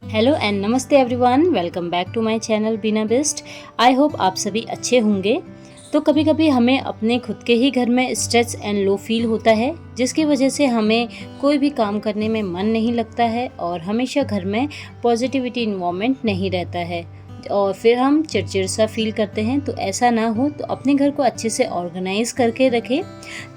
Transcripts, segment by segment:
Hello and namaste everyone, welcome back to my channel Beena best. I hope आप सभी अच्छे होंगे। तो कभी कभी हमें अपने खुद के ही घर में स्ट्रेस एंड लो फील होता है, जिसकी वजह से हमें कोई भी काम करने में मन नहीं लगता है और हमेशा घर में पॉजिटिविटी इन्वायरमेंट नहीं रहता है और फिर हम चिड़चिड़ सा फील करते हैं। तो ऐसा ना हो तो अपने घर को अच्छे से ऑर्गेनाइज करके रखें।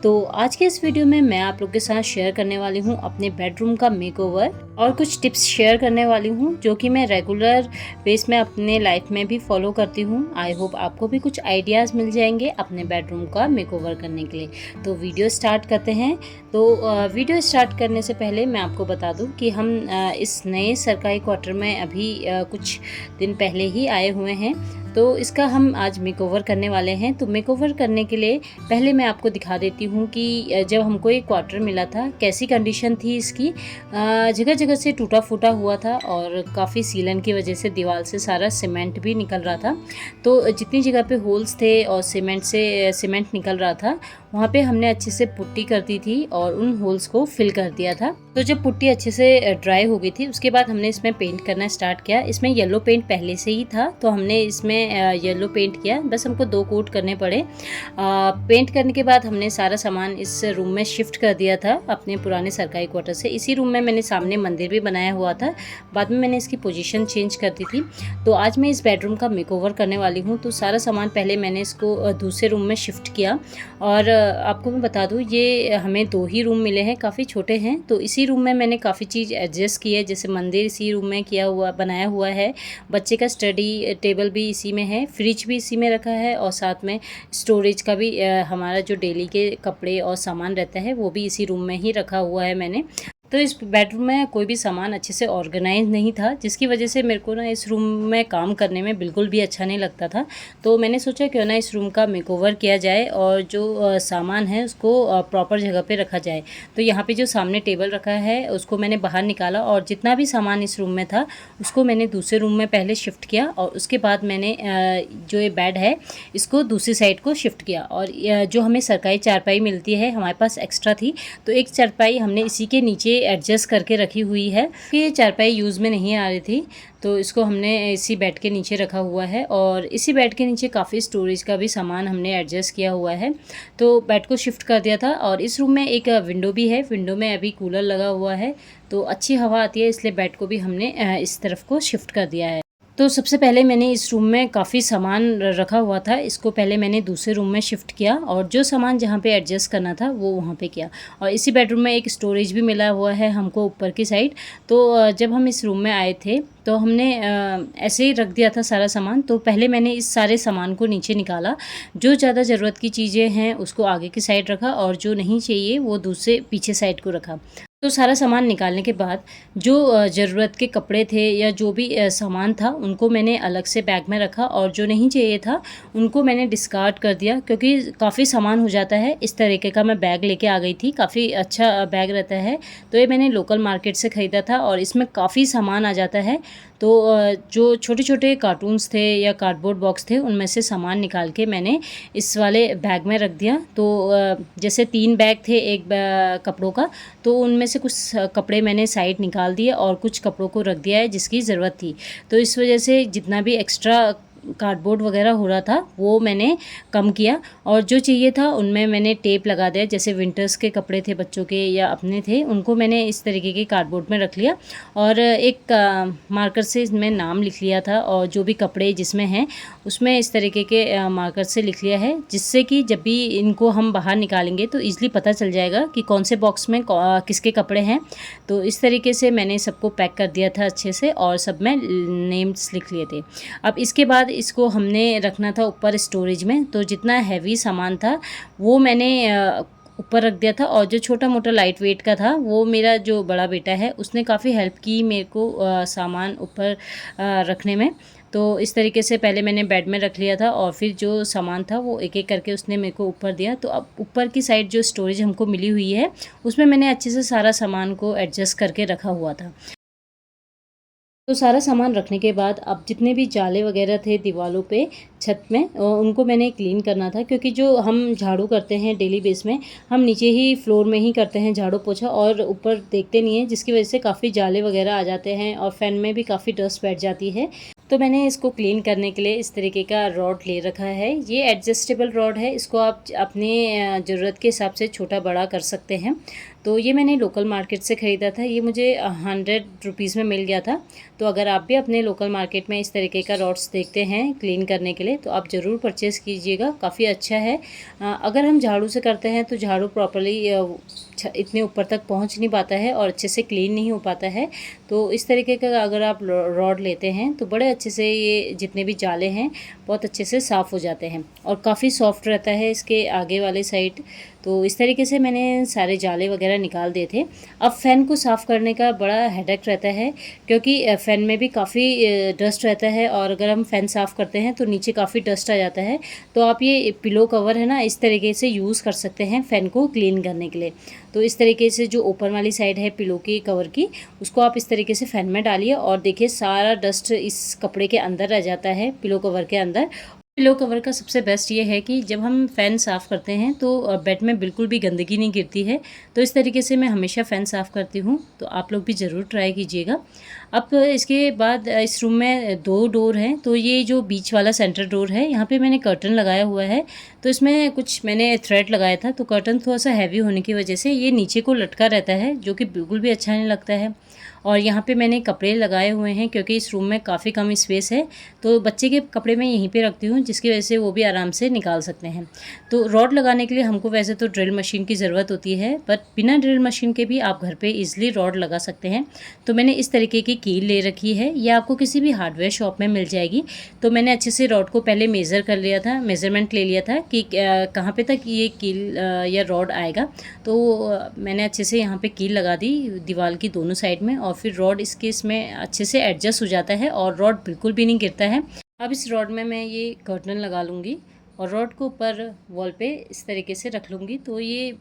तो आज के इस वीडियो में मैं आप लोग के साथ शेयर करने वाली हूँ अपने बेडरूम का मेकओवर और कुछ टिप्स शेयर करने वाली हूँ जो कि मैं रेगुलर बेस में अपने लाइफ में भी फॉलो करती हूँ। आई होप आपको भी कुछ आइडियाज़ मिल जाएंगे अपने बेडरूम का मेकओवर करने के लिए। तो वीडियो स्टार्ट करते हैं। तो वीडियो स्टार्ट करने से पहले मैं आपको बता दूं कि हम इस नए सरकारी क्वार्टर में अभी कुछ दिन पहले ही आए हुए हैं। तो इसका हम आज मेकओवर करने वाले हैं। तो मेकओवर करने के लिए पहले मैं आपको दिखा देती हूँ कि जब हमको एक क्वार्टर मिला था कैसी कंडीशन थी इसकी। जगह जगह से टूटा फूटा हुआ था और काफ़ी सीलन की वजह से दीवार से सारा सीमेंट भी निकल रहा था। तो जितनी जगह पे होल्स थे और सीमेंट निकल रहा था वहाँ पे हमने अच्छे से पुट्टी कर दी थी और उन होल्स को फिल कर दिया था। तो जब पुट्टी अच्छे से ड्राई हो गई थी उसके बाद हमने इसमें पेंट करना स्टार्ट किया। इसमें येलो पेंट पहले से ही था तो हमने इसमें येलो पेंट किया, बस हमको 2 कोट करने पड़े। पेंट करने के बाद हमने सारा सामान इस रूम में शिफ्ट कर दिया था अपने पुराने सरकारी क्वार्टर से। इसी रूम में मैंने सामने मंदिर भी बनाया हुआ था, बाद में मैंने इसकी पोजीशन चेंज कर दी थी। तो आज मैं इस बेडरूम का मेकओवर करने वाली हूँ। तो सारा सामान पहले मैंने इसको दूसरे रूम में शिफ्ट किया और आपको मैं बता दूँ ये हमें 2 ही रूम मिले हैं, काफ़ी छोटे हैं। तो इसी रूम में मैंने काफ़ी चीज़ एडजस्ट की है, जैसे मंदिर इसी रूम में बनाया हुआ है, बच्चे का स्टडी टेबल भी इसी में है, फ्रिज भी इसी में रखा है और साथ में स्टोरेज का भी हमारा जो डेली के कपड़े और सामान रहता है वो भी इसी रूम में ही रखा हुआ है मैंने। तो इस बेडरूम में कोई भी सामान अच्छे से ऑर्गेनाइज नहीं था, जिसकी वजह से मेरे को ना इस रूम में काम करने में बिल्कुल भी अच्छा नहीं लगता था। तो मैंने सोचा क्यों ना इस रूम का मेकओवर किया जाए और जो सामान है उसको प्रॉपर जगह पे रखा जाए। तो यहाँ पे जो सामने टेबल रखा है उसको मैंने बाहर निकाला और जितना भी सामान इस रूम में था उसको मैंने दूसरे रूम में पहले शिफ्ट किया और उसके बाद मैंने जो ये बेड है इसको दूसरी साइड को शिफ्ट किया। और जो हमें सरकारी चारपाई मिलती है हमारे पास एक्स्ट्रा थी, तो एक चारपाई हमने इसी के नीचे एडजस्ट करके रखी हुई है कि ये चारपाई यूज़ में नहीं आ रही थी, तो इसको हमने इसी बेड के नीचे रखा हुआ है। और इसी बेड के नीचे काफ़ी स्टोरेज का भी सामान हमने एडजस्ट किया हुआ है। तो बेड को शिफ्ट कर दिया था और इस रूम में एक विंडो भी है, विंडो में अभी कूलर लगा हुआ है तो अच्छी हवा आती है, इसलिए बेड को भी हमने इस तरफ को शिफ्ट कर दिया है। तो सबसे पहले मैंने इस रूम में काफ़ी सामान रखा हुआ था, इसको पहले मैंने दूसरे रूम में शिफ्ट किया और जो सामान जहाँ पे एडजस्ट करना था वो वहाँ पे किया। और इसी बेडरूम में एक स्टोरेज भी मिला हुआ है हमको ऊपर की साइड। तो जब हम इस रूम में आए थे तो हमने ऐसे ही रख दिया था सारा सामान। तो पहले मैंने इस सारे सामान को नीचे निकाला, जो ज़्यादा ज़रूरत की चीज़ें हैं उसको आगे की साइड रखा और जो नहीं चाहिए वो दूसरे पीछे साइड को रखा। तो सारा सामान निकालने के बाद जो ज़रूरत के कपड़े थे या जो भी सामान था उनको मैंने अलग से बैग में रखा और जो नहीं चाहिए था उनको मैंने डिस्कार्ड कर दिया, क्योंकि काफ़ी सामान हो जाता है। इस तरीके का मैं बैग लेके आ गई थी, काफ़ी अच्छा बैग रहता है। तो ये मैंने लोकल मार्केट से ख़रीदा था और इसमें काफ़ी सामान आ जाता है। तो जो छोटे छोटे कार्टून्स थे या कार्डबोर्ड बॉक्स थे उनमें से सामान निकाल के मैंने इस वाले बैग में रख दिया। तो जैसे 3 बैग थे एक कपड़ों का, तो उनमें से कुछ कपड़े मैंने साइड निकाल दिए और कुछ कपड़ों को रख दिया है जिसकी ज़रूरत थी। तो इस वजह से जितना भी एक्स्ट्रा कार्डबोर्ड वगैरह हो रहा था वो मैंने कम किया और जो चाहिए था उनमें मैंने टेप लगा दिया। जैसे विंटर्स के कपड़े थे बच्चों के या अपने थे, उनको मैंने इस तरीके के कार्डबोर्ड में रख लिया और एक मार्कर से इसमें नाम लिख लिया था और जो भी कपड़े जिसमें हैं उसमें इस तरीके के मार्कर से लिख लिया है, जिससे कि जब भी इनको हम बाहर निकालेंगे तो ईज़िली पता चल जाएगा कि कौन से बॉक्स में किसके कपड़े हैं। तो इस तरीके से मैंने सबको पैक कर दिया था अच्छे से और सब में नेम्स लिख लिए थे। अब इसके बाद इसको हमने रखना था ऊपर स्टोरेज में। तो जितना हैवी सामान था वो मैंने ऊपर रख दिया था और जो छोटा मोटा लाइट वेट का था वो मेरा जो बड़ा बेटा है उसने काफ़ी हेल्प की मेरे को सामान ऊपर रखने में। तो इस तरीके से पहले मैंने बेड में रख लिया था और फिर जो सामान था वो एक एक करके उसने मेरे को ऊपर दिया। तो अब ऊपर की साइड जो स्टोरेज हमको मिली हुई है उसमें मैंने अच्छे से सारा सामान को एडजस्ट करके रखा हुआ था। तो सारा सामान रखने के बाद अब जितने भी जाले वगैरह थे दीवारों पे, छत में, उनको मैंने क्लीन करना था, क्योंकि जो हम झाड़ू करते हैं डेली बेस में, हम नीचे ही फ्लोर में ही करते हैं झाड़ू पोछा और ऊपर देखते नहीं हैं, जिसकी वजह से काफ़ी जाले वगैरह आ जाते हैं और फ़ैन में भी काफ़ी डस्ट बैठ जाती है। तो मैंने इसको क्लीन करने के लिए इस तरीके का रॉड ले रखा है। ये एडजस्टेबल रॉड है, इसको आप अपने ज़रूरत के हिसाब से छोटा बड़ा कर सकते हैं। तो ये मैंने लोकल मार्केट से ख़रीदा था, ये मुझे 100 रुपीज़ में मिल गया था। तो अगर आप भी अपने लोकल मार्केट में इस तरीके का रॉड्स देखते हैं क्लीन करने के लिए, तो आप ज़रूर परचेज़ कीजिएगा, काफ़ी अच्छा है। अगर हम झाड़ू से करते हैं तो झाड़ू प्रॉपर्ली इतने ऊपर तक पहुंच नहीं पाता है और अच्छे से क्लीन नहीं हो पाता है। तो इस तरीके का अगर आप रॉड लेते हैं तो बड़े अच्छे से ये जितने भी जाले हैं बहुत अच्छे से साफ़ हो जाते हैं और काफ़ी सॉफ्ट रहता है इसके आगे वाले साइड। तो इस तरीके से मैंने सारे जाले वगैरह निकाल दिए थे। अब फ़ैन को साफ़ करने का बड़ा हेडेक रहता है, क्योंकि फ़ैन में भी काफ़ी डस्ट रहता है और अगर हम फ़ैन साफ़ करते हैं तो नीचे काफ़ी डस्ट आ जाता है। तो आप ये पिलो कवर है ना, इस तरीके से यूज़ कर सकते हैं फ़ैन को क्लीन करने के लिए। तो इस तरीके से जो ऊपर वाली साइड है पिलो की कवर की, उसको आप इस तरीके से फ़ैन में डालिए और देखिए सारा डस्ट इस कपड़े के अंदर रह जाता है, पिलो कवर के अंदर। पिलो कवर का सबसे बेस्ट ये है कि जब हम फ़ैन साफ़ करते हैं तो बेड में बिल्कुल भी गंदगी नहीं गिरती है। तो इस तरीके से मैं हमेशा फ़ैन साफ़ करती हूँ, तो आप लोग भी ज़रूर ट्राई कीजिएगा। अब इसके बाद इस रूम में 2 डोर हैं, तो ये जो बीच वाला सेंटर डोर है, यहाँ पे मैंने कर्टन लगाया हुआ है। तो इसमें कुछ मैंने थ्रेड लगाया था, तो कर्टन थोड़ा-सा हैवी होने की वजह से ये नीचे को लटका रहता है, जो कि बिल्कुल भी अच्छा नहीं लगता है। और यहाँ पे मैंने कपड़े लगाए हुए हैं, क्योंकि इस रूम में काफ़ी कम स्पेस है, तो बच्चे के कपड़े मैं यहीं पे रखती हूँ, जिसकी वजह से वो भी आराम से निकाल सकते हैं। तो रॉड लगाने के लिए हमको वैसे तो ड्रिल मशीन की ज़रूरत होती है, बट बिना ड्रिल मशीन के भी आप घर पे ईज़िली रॉड लगा सकते हैं। तो मैंने इस तरीके की कील ले रखी है, ये आपको किसी भी हार्डवेयर शॉप में मिल जाएगी। तो मैंने अच्छे से रॉड को पहले मेज़र कर लिया था, मेज़रमेंट ले लिया था कि कहाँ पे तक ये कील या रॉड आएगा। तो मैंने अच्छे से यहाँ पे कील लगा दी दीवार की दोनों साइड में, और फिर रॉड इसमें अच्छे से एडजस्ट हो जाता है और रॉड बिल्कुल भी नहीं गिरता है। अब इस रॉड में मैं ये कर्टन लगा लूँगी और रॉड को ऊपर वॉल पे इस तरीके से रख लूँगी, तो ये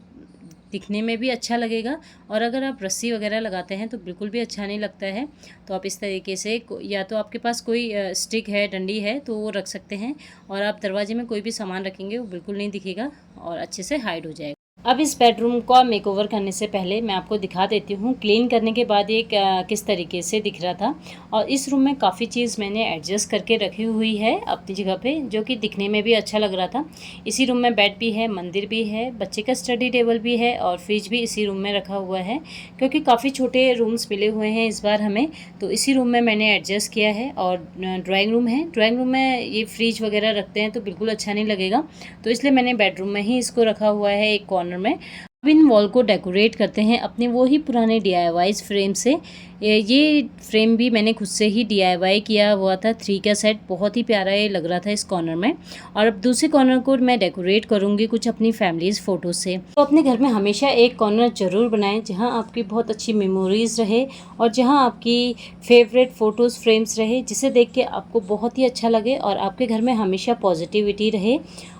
दिखने में भी अच्छा लगेगा। और अगर आप रस्सी वगैरह लगाते हैं तो बिल्कुल भी अच्छा नहीं लगता है। तो आप इस तरीके से या तो आपके पास कोई स्टिक है, डंडी है, तो वो रख सकते हैं, और आप दरवाजे में कोई भी सामान रखेंगे वो बिल्कुल नहीं दिखेगा और अच्छे से हाइड हो जाएगा। अब इस बेडरूम का मेकओवर करने से पहले मैं आपको दिखा देती हूँ क्लीन करने के बाद ये किस तरीके से दिख रहा था। और इस रूम में काफ़ी चीज़ मैंने एडजस्ट करके रखी हुई है अपनी जगह पे, जो कि दिखने में भी अच्छा लग रहा था। इसी रूम में बेड भी है, मंदिर भी है, बच्चे का स्टडी टेबल भी है और फ्रिज भी इसी रूम में रखा हुआ है, क्योंकि काफ़ी छोटे रूम्स मिले हुए हैं इस बार हमें, तो इसी रूम में मैंने एडजस्ट किया है। और ड्राइंग रूम है, ड्राइंग रूम में ये फ्रिज वगैरह रखते हैं तो बिल्कुल अच्छा नहीं लगेगा, तो इसलिए मैंने बेडरूम में ही इसको रखा हुआ है एक कॉर्नर में। अब इन वॉल को डेकोरेट करते हैं अपने वो ही पुराने DIY फ्रेम से। ये फ्रेम भी मैंने खुद से ही DIY किया हुआ था, 3 का सेट, बहुत ही प्यारा ये लग रहा था इस कॉर्नर में। और अब दूसरे कॉर्नर को मैं डेकोरेट करूँगी कुछ अपनी फैमिलीज़ फ़ोटो से। तो अपने घर में हमेशा एक कॉर्नर ज़रूर बनाएं जहाँ आपकी बहुत अच्छी मेमोरीज़ रहे और जहाँ आपकी फेवरेट फ़ोटोज़ फ्रेम्स रहे, जिसे देख के आपको बहुत ही अच्छा लगे और आपके घर में हमेशा पॉजिटिविटी रहे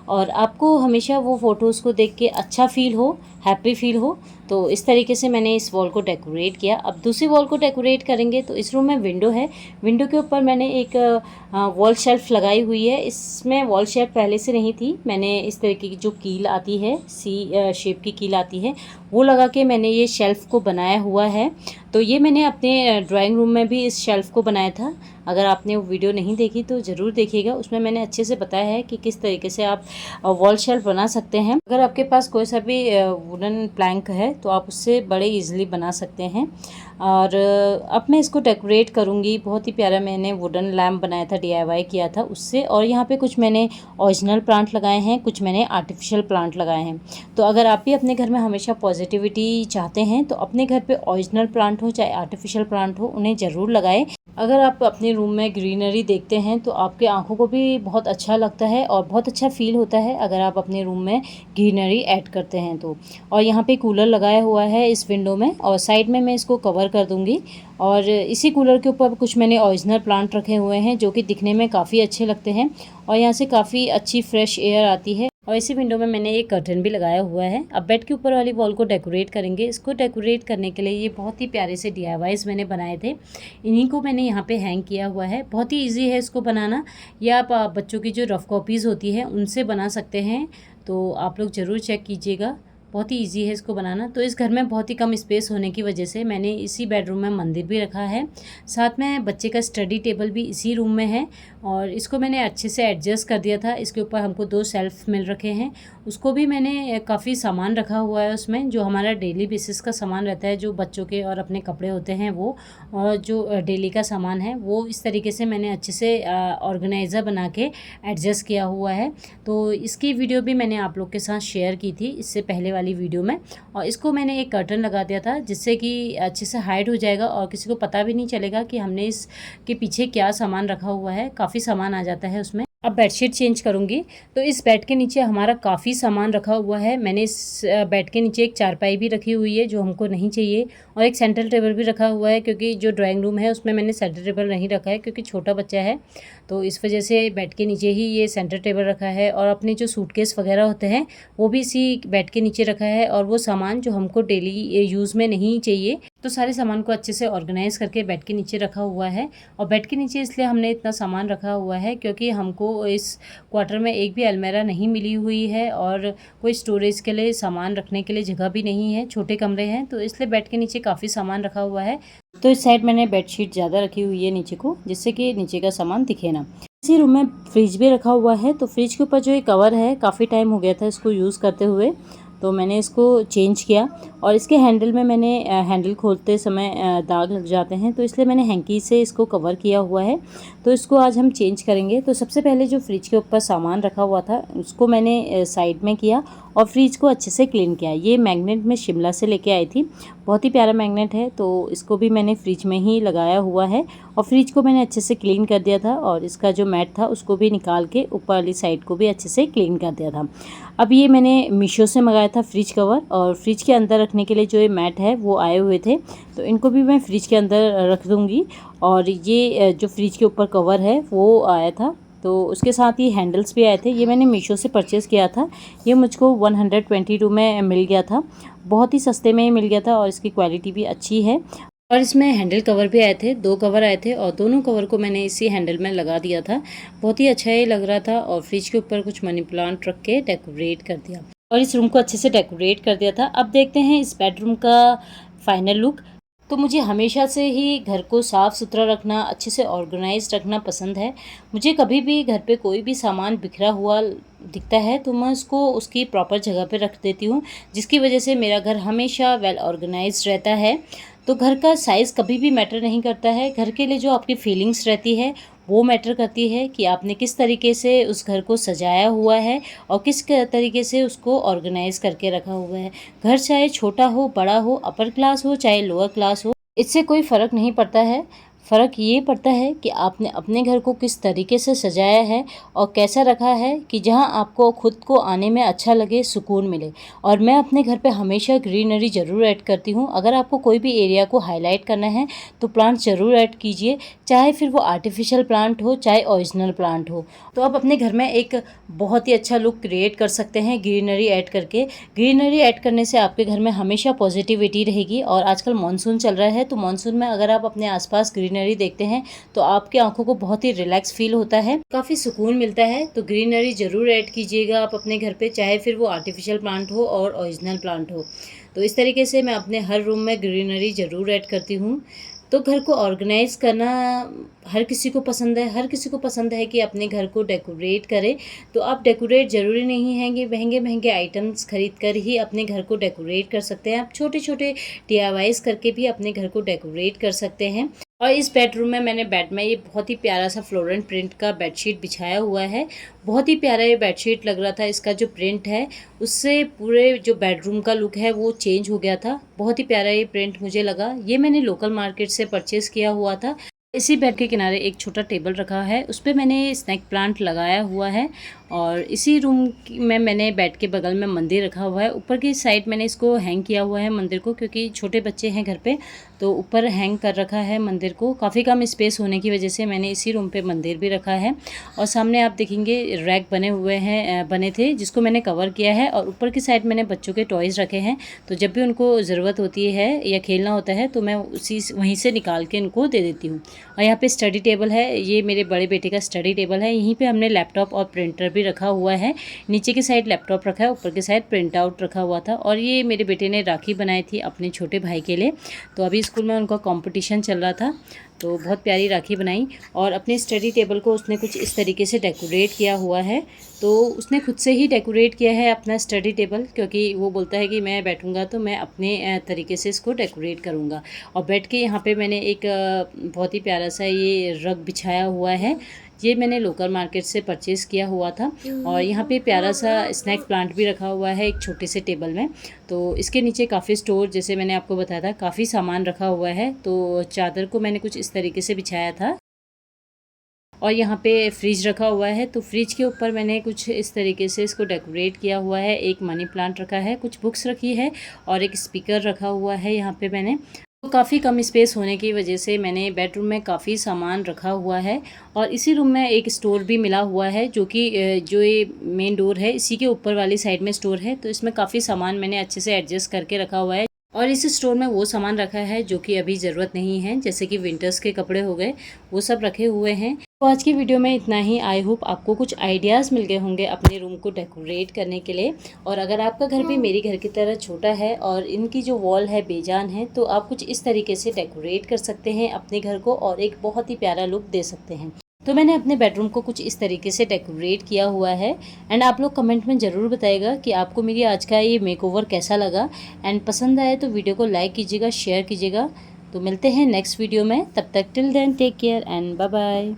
और आपको हमेशा वो फ़ोटोज़ को देख के अच्छा फ़ील हो, हैप्पी फ़ील हो। तो इस तरीके से मैंने इस वॉल को डेकोरेट किया। अब दूसरी वॉल को डेकोरेट करेंगे, तो इस रूम में विंडो है, विंडो के ऊपर मैंने एक वॉल शेल्फ लगाई हुई है। इसमें वॉल शेल्फ पहले से नहीं थी, मैंने इस तरीके की जो कील आती है, सी शेप की कील आती है, वो लगा के मैंने ये शेल्फ़ को बनाया हुआ है। तो ये मैंने अपने ड्राइंग रूम में भी इस शेल्फ़ को बनाया था। अगर आपने वो वीडियो नहीं देखी तो ज़रूर देखिएगा, उसमें मैंने अच्छे से बताया है कि किस तरीके से आप वॉल शेल्फ बना सकते हैं। अगर आपके पास कोई सा भी वुडन प्लैंक है तो आप उससे बड़े इजीली बना सकते हैं। और अब मैं इसको डेकोरेट करूँगी। बहुत ही प्यारा मैंने वुडन लैम्प बनाया था, DIY किया था उससे। और यहाँ पे कुछ मैंने ओरिजिनल प्लांट लगाए हैं, कुछ मैंने आर्टिफिशियल प्लांट लगाए हैं। तो अगर आप भी अपने घर में हमेशा पॉजिटिविटी चाहते हैं तो अपने घर पे ओरिजिनल प्लांट हो चाहे आर्टिफिशियल प्लांट हो, उन्हें ज़रूर लगाएं। अगर आप अपने रूम में ग्रीनरी देखते हैं तो आपके आंखों को भी बहुत अच्छा लगता है और बहुत अच्छा फील होता है अगर आप अपने रूम में ग्रीनरी ऐड करते हैं तो। और यहाँ पे कूलर लगाया हुआ है इस विंडो में, और साइड में मैं इसको कवर कर दूँगी। और इसी कूलर के ऊपर कुछ मैंने ओरिजिनल प्लांट रखे हुए हैं जो कि दिखने में काफ़ी अच्छे लगते हैं और यहाँ से काफ़ी अच्छी फ्रेश एयर आती है। और इसी विंडो में मैंने एक कर्टन भी लगाया हुआ है। अब बेड के ऊपर वाली वॉल को डेकोरेट करेंगे। इसको डेकोरेट करने के लिए ये बहुत ही प्यारे से DIYs मैंने बनाए थे, इन्हीं को मैंने यहाँ पे हैंग किया हुआ है। बहुत ही ईजी है इसको बनाना, या आप बच्चों की जो रफ़ कॉपीज़ होती है उनसे बना सकते हैं, तो आप लोग ज़रूर चेक कीजिएगा। बहुत ही ईजी है इसको बनाना। तो इस घर में बहुत ही कम स्पेस होने की वजह से मैंने इसी बेडरूम में मंदिर भी रखा है, साथ में बच्चे का स्टडी टेबल भी इसी रूम में है, और इसको मैंने अच्छे से एडजस्ट कर दिया था। इसके ऊपर हमको 2 शेल्फ मिल रखे हैं, उसको भी मैंने काफ़ी सामान रखा हुआ है उसमें, जो हमारा डेली बेसिस का सामान रहता है, जो बच्चों के और अपने कपड़े होते हैं वो, और जो डेली का सामान है वो, इस तरीके से मैंने अच्छे से ऑर्गेनाइज़र बना के एडजस्ट किया हुआ है। तो इसकी वीडियो भी मैंने आप लोग के साथ शेयर की थी इससे पहले वाली वीडियो में, और इसको मैंने एक कर्टन लगा दिया था जिससे कि अच्छे से हाइड हो जाएगा और किसी को पता भी नहीं चलेगा कि हमने इसके पीछे क्या सामान रखा हुआ है। काफ़ी सामान आ जाता है उसमें। अब बेडशीट चेंज करूँगी, तो इस बेड के नीचे हमारा काफ़ी सामान रखा हुआ है। मैंने इस बेड के नीचे एक चारपाई भी रखी हुई है जो हमको नहीं चाहिए, और एक सेंटर टेबल भी रखा हुआ है, क्योंकि जो ड्राइंग रूम है उसमें मैंने सेंटर टेबल नहीं रखा है क्योंकि छोटा बच्चा है, तो इस वजह से बेड के नीचे ही ये सेंटर टेबल रखा है। और अपने जो सूटकेस वगैरह होते हैं वो भी इसी बेड के नीचे रखा है, और वो सामान जो हमको डेली यूज़ में नहीं चाहिए, तो सारे सामान को अच्छे से ऑर्गेनाइज़ करके बेड के नीचे रखा हुआ है। और बेड के नीचे इसलिए हमने इतना सामान रखा हुआ है क्योंकि हमको इस क्वार्टर में एक भी अलमीरा नहीं मिली हुई है, और कोई स्टोरेज के लिए सामान रखने के लिए जगह भी नहीं है, छोटे कमरे हैं, तो इसलिए बेड के नीचे काफ़ी सामान रखा हुआ है। तो इस साइड मैंने बेडशीट ज़्यादा रखी हुई है नीचे को, जिससे कि नीचे का सामान दिखे ना। इसी रूम में फ्रिज भी रखा हुआ है, तो फ्रिज के ऊपर जो ये कवर है काफ़ी टाइम हो गया था इसको यूज़ करते हुए, तो मैंने इसको चेंज किया। और इसके हैंडल में मैंने हैंडल खोलते समय दाग लग जाते हैं, तो इसलिए मैंने हैंकी से इसको कवर किया हुआ है। तो इसको आज हम चेंज करेंगे। तो सबसे पहले जो फ्रिज के ऊपर सामान रखा हुआ था उसको मैंने साइड में किया और फ्रिज को अच्छे से क्लीन किया। ये मैग्नेट मैं शिमला से लेके आई थी, बहुत ही प्यारा मैग्नेट है, तो इसको भी मैंने फ्रिज में ही लगाया हुआ है। और फ्रिज को मैंने अच्छे से क्लीन कर दिया था, और इसका जो मैट था उसको भी निकाल के ऊपर वाली साइड को भी अच्छे से क्लीन कर दिया था। अब ये मैंने मीशो से मंगाया था फ्रिज कवर, और फ्रिज के अंदर रखने के लिए जो ये मैट है वो आए हुए थे, तो इनको भी मैं फ्रिज के अंदर रख दूँगी। और ये जो फ्रिज के ऊपर कवर है वो आया था, तो उसके साथ ही हैंडल्स भी आए थे। ये मैंने मीशो से परचेज़ किया था, ये मुझको 122 में मिल गया था, बहुत ही सस्ते में ही मिल गया था, और इसकी क्वालिटी भी अच्छी है। और इसमें हैंडल कवर भी आए थे, 2 कवर आए थे, और दोनों कवर को मैंने इसी हैंडल में लगा दिया था। बहुत ही अच्छा ही लग रहा था, और फ्रिज के ऊपर कुछ मनी प्लांट रख के डेकोरेट कर दिया, और इस रूम को अच्छे से डेकोरेट कर दिया था। अब देखते हैं इस बेडरूम का फाइनल लुक। तो मुझे हमेशा से ही घर को साफ़ सुथरा रखना, अच्छे से ऑर्गेनाइज्ड रखना पसंद है। मुझे कभी भी घर पे कोई भी सामान बिखरा हुआ दिखता है तो मैं उसको उसकी प्रॉपर जगह पे रख देती हूँ, जिसकी वजह से मेरा घर हमेशा वेल ऑर्गेनाइज्ड रहता है। तो घर का साइज़ कभी भी मैटर नहीं करता है, घर के लिए जो आपकी फीलिंग्स रहती है वो मैटर करती है कि आपने किस तरीके से उस घर को सजाया हुआ है और किस तरीके से उसको ऑर्गेनाइज़ करके रखा हुआ है। घर चाहे छोटा हो, बड़ा हो, अपर क्लास हो, चाहे लोअर क्लास हो, इससे कोई फ़र्क नहीं पड़ता है। फ़र्क ये पड़ता है कि आपने अपने घर को किस तरीके से सजाया है और कैसा रखा है कि जहाँ आपको खुद को आने में अच्छा लगे, सुकून मिले। और मैं अपने घर पे हमेशा ग्रीनरी ज़रूर ऐड करती हूँ। अगर आपको कोई भी एरिया को हाईलाइट करना है तो प्लांट ज़रूर ऐड कीजिए, चाहे फिर वो आर्टिफिशियल प्लांट हो, चाहे ओरिजिनल प्लांट हो। तो आप अपने घर में एक बहुत ही अच्छा लुक क्रिएट कर सकते हैं ग्रीनरी ऐड करके। ग्रीनरी ऐड करने से आपके घर में हमेशा पॉजिटिविटी रहेगी। और आजकल मानसून चल रहा है, तो मानसून में अगर आप अपने आसपास ग्रीनरी देखते हैं तो आपकी आंखों को बहुत ही रिलैक्स फील होता है, काफ़ी सुकून मिलता है। तो ग्रीनरी ज़रूर ऐड कीजिएगा आप अपने घर पे, चाहे फिर वो आर्टिफिशियल प्लांट हो और ओरिजिनल प्लांट हो। तो इस तरीके से मैं अपने हर रूम में ग्रीनरी ज़रूर ऐड करती हूँ। तो घर को ऑर्गेनाइज़ करना हर किसी को पसंद है, हर किसी को पसंद है कि अपने घर को डेकोरेट करे। तो आप डेकोरेट ज़रूरी नहीं है कि महंगे महंगे आइटम्स खरीद कर ही अपने घर को डेकोरेट कर सकते हैं। आप छोटे छोटे DIYs करके भी अपने घर को डेकोरेट कर सकते हैं। और इस बेडरूम में मैंने बेड में ये बहुत ही प्यारा सा फ्लोरल प्रिंट का बेडशीट बिछाया हुआ है। बहुत ही प्यारा ये बेडशीट लग रहा था, इसका जो प्रिंट है उससे पूरे जो बेडरूम का लुक है वो चेंज हो गया था। बहुत ही प्यारा ये प्रिंट मुझे लगा। ये मैंने लोकल मार्केट से परचेज़ किया हुआ था। इसी बेड के किनारे एक छोटा टेबल रखा है, उस पर मैंने स्नैक प्लांट लगाया हुआ है। और इसी रूम में मैंने बेड के बगल में मंदिर रखा हुआ है। ऊपर की साइड मैंने इसको हैंग किया हुआ है मंदिर को, क्योंकि छोटे बच्चे हैं घर पे, तो ऊपर हैंग कर रखा है मंदिर को। काफ़ी कम स्पेस होने की वजह से मैंने इसी रूम पे मंदिर भी रखा है। और सामने आप देखेंगे रैक बने हुए हैं, बने थे, जिसको मैंने कवर किया है। और ऊपर की साइड मैंने बच्चों के टॉयज़ रखे हैं, तो जब भी उनको ज़रूरत होती है या खेलना होता है तो मैं उसी वहीं से निकाल के उनको दे देती हूँ। और यहाँ पे स्टडी टेबल है, ये मेरे बड़े बेटे का स्टडी टेबल है। यहीं पे हमने लैपटॉप और प्रिंटर भी रखा हुआ है। नीचे की साइड लैपटॉप रखा है, ऊपर की साइड प्रिंट आउट रखा हुआ था। और ये मेरे बेटे ने राखी बनाई थी अपने छोटे भाई के लिए, तो अभी स्कूल में उनका कंपटीशन चल रहा था, तो बहुत प्यारी राखी बनाई। और अपने स्टडी टेबल को उसने कुछ इस तरीके से डेकोरेट किया हुआ है। तो उसने खुद से ही डेकोरेट किया है अपना स्टडी टेबल, क्योंकि वो बोलता है कि मैं बैठूंगा तो मैं अपने तरीके से इसको डेकोरेट करूंगा। और बैठ के यहाँ पे मैंने एक बहुत ही प्यारा सा ये रग बिछाया हुआ है। ये मैंने लोकल मार्केट से परचेज़ किया हुआ था। और यहाँ पे प्यारा सा स्नैक प्लांट भी रखा हुआ है एक छोटे से टेबल में। तो इसके नीचे काफ़ी स्टोर, जैसे मैंने आपको बताया था, काफ़ी सामान रखा हुआ है। तो चादर को मैंने कुछ इस तरीके से बिछाया था। और यहाँ पे फ्रिज रखा हुआ है, तो फ्रिज के ऊपर मैंने कुछ इस तरीके से इसको डेकोरेट किया हुआ है। एक मनी प्लांट रखा है, कुछ बुक्स रखी है और एक स्पीकर रखा हुआ है यहाँ पे मैंने। तो काफ़ी कम स्पेस होने की वजह से मैंने बेडरूम में काफ़ी सामान रखा हुआ है। और इसी रूम में एक स्टोर भी मिला हुआ है, जो कि जो ये मेन डोर है इसी के ऊपर वाली साइड में स्टोर है। तो इसमें काफ़ी सामान मैंने अच्छे से एडजस्ट करके रखा हुआ है। और इस स्टोर में वो सामान रखा है जो कि अभी ज़रूरत नहीं है, जैसे कि विंटर्स के कपड़े हो गए, वो सब रखे हुए हैं। तो आज की वीडियो में इतना ही। आई होप आपको कुछ आइडियाज़ मिल गए होंगे अपने रूम को डेकोरेट करने के लिए। और अगर आपका घर भी मेरे घर की तरह छोटा है और इनकी जो वॉल है बेजान है, तो आप कुछ इस तरीके से डेकोरेट कर सकते हैं अपने घर को और एक बहुत ही प्यारा लुक दे सकते हैं। तो मैंने अपने बेडरूम को कुछ इस तरीके से डेकोरेट किया हुआ है। एंड आप लोग कमेंट में ज़रूर बताइएगा कि आपको मेरी आज का ये मेकओवर कैसा लगा। एंड पसंद आए तो वीडियो को लाइक कीजिएगा, शेयर कीजिएगा। तो मिलते हैं नेक्स्ट वीडियो में, तब तक till then take care and bye bye.